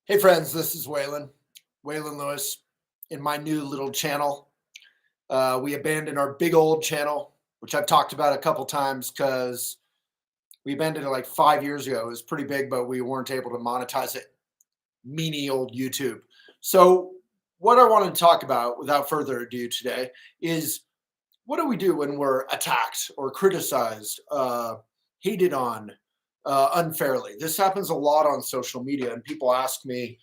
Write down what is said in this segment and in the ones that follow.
Hey friends, this is Waylon Lewis. In my new little channel, we abandoned our big old channel, which I've talked about a couple times because we abandoned it like 5 years ago. It was pretty big, but we weren't able to monetize it. Meanie old YouTube. So, what I want to talk about without further ado today is what do we do when we're attacked or criticized, hated on unfairly? This happens a lot on social media, and people ask me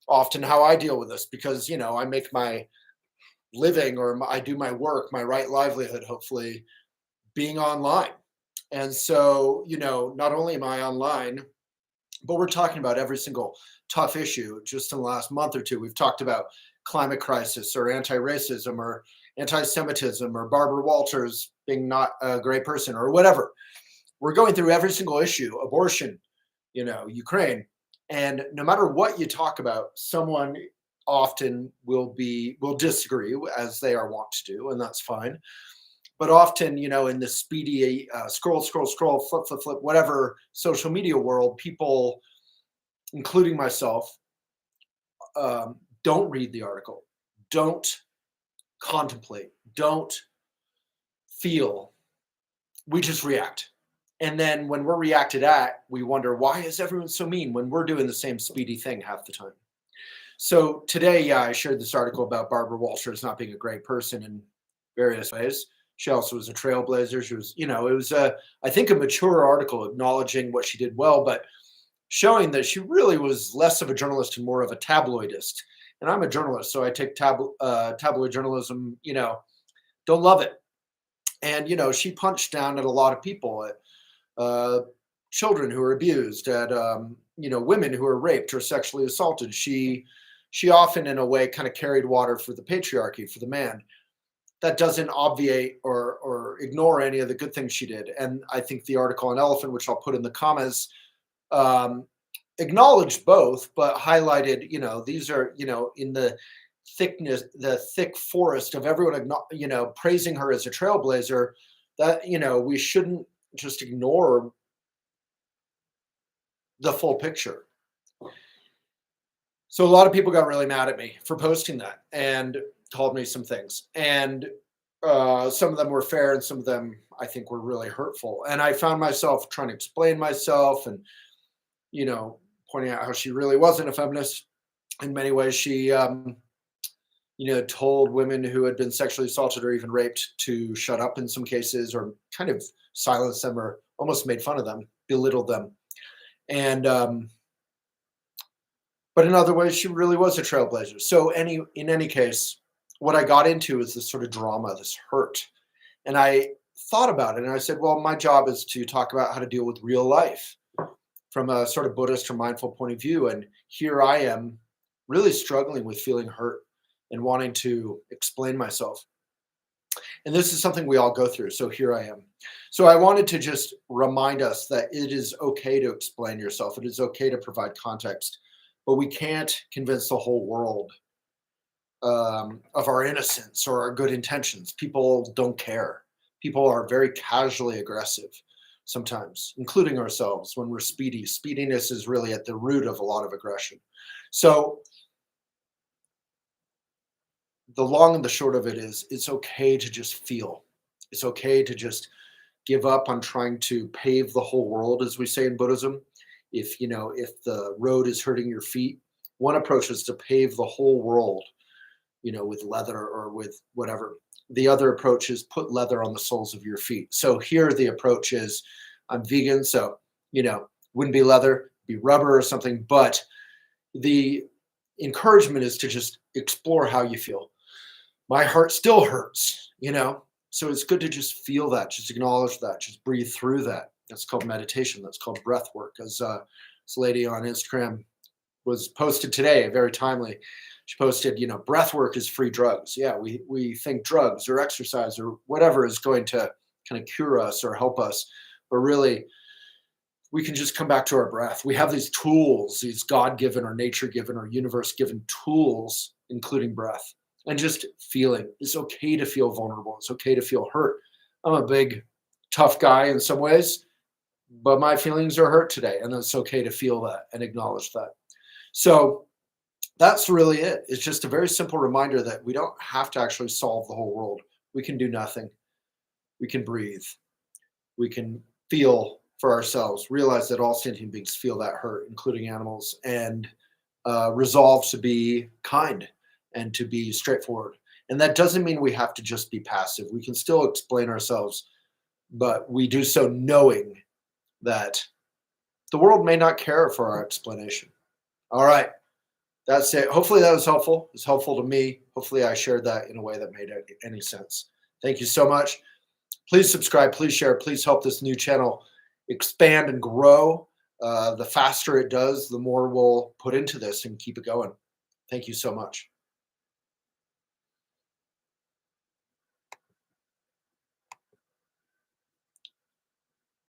often how I deal with this because I make my living or I do my work, my right livelihood, hopefully being online. And so, not only am I online, but we're talking about every single tough issue. Just in the last month or two, we've talked about climate crisis or anti-racism or anti-Semitism or Barbara Walters being not a great person or whatever. We're going through every single issue, abortion, Ukraine. And no matter what you talk about, someone often will disagree as they are wont to do, and that's fine. But often, in the speedy scroll, flip, whatever social media world, people, including myself, don't read the article, don't contemplate, don't feel. We just react. And then when we're reacted at, we wonder, why is everyone so mean when we're doing the same speedy thing half the time? So today, yeah, I shared this article about Barbara Walters not being a great person in various ways. She also was a trailblazer. She was, it was I think, a mature article acknowledging what she did well, but showing that she really was less of a journalist and more of a tabloidist. And I'm a journalist, so I take tabloid journalism, don't love it. And, she punched down at a lot of people, at children who are abused, at women who are raped or sexually assaulted. She often, in a way, kind of carried water for the patriarchy, for the man. That doesn't obviate or ignore any of the good things she did. And I think the article on elephant, which I'll put in the comments, acknowledged both, but highlighted, these are, in the thick forest of everyone, praising her as a trailblazer, that, we shouldn't just ignore the full picture. So a lot of people got really mad at me for posting that and called me some things. And some of them were fair and some of them I think were really hurtful. And I found myself trying to explain myself and, pointing out how she really wasn't a feminist. In many ways, she, told women who had been sexually assaulted or even raped to shut up in some cases, or kind of silence them, or almost made fun of them, belittled them. And but in other ways, she really was a trailblazer. So in any case, what I got into is this sort of drama, this hurt. And I thought about it and I said, well, my job is to talk about how to deal with real life from a sort of Buddhist or mindful point of view. And here I am really struggling with feeling hurt and wanting to explain myself. And this is something we all go through. So here I am. So I wanted to just remind us that it is okay to explain yourself. It is okay to provide context, but we can't convince the whole world of our innocence or our good intentions. People don't care. People are very casually aggressive sometimes, including ourselves when we're speedy. Speediness is really at the root of a lot of aggression. So the long and the short of it is, it's okay to just feel. It's okay to just give up on trying to pave the whole world, as we say in Buddhism. If the road is hurting your feet, one approach is to pave the whole world, with leather or with whatever. The other approach is put leather on the soles of your feet. So here the approach is, I'm vegan, so wouldn't be leather, be rubber or something. But the encouragement is to just explore how you feel. My heart still hurts, so it's good to just feel that, just acknowledge that, just breathe through that. That's called meditation. That's called breath work. As this lady on Instagram was posted today, very timely. She posted, breath work is free drugs. Yeah, we think drugs or exercise or whatever is going to kind of cure us or help us, but really we can just come back to our breath. We have these tools, these God-given or nature-given or universe-given tools, including breath. And just feeling. It's okay to feel vulnerable. It's okay to feel hurt. I'm a big, tough guy in some ways, but my feelings are hurt today. And it's okay to feel that and acknowledge that. So That's really it. It's just a very simple reminder that we don't have to actually solve the whole world. We can do nothing. We can breathe. We can feel for ourselves, realize that all sentient beings feel that hurt, including animals, and resolve to be kind and to be straightforward. And that doesn't mean we have to just be passive. We can still explain ourselves, but we do so knowing that the world may not care for our explanation. All right, that's it. Hopefully that was helpful. It's helpful to me. Hopefully I shared that in a way that made any sense. Thank you so much. Please subscribe, please share, please help this new channel expand and grow. The faster it does, the more we'll put into this and keep it going. Thank you so much.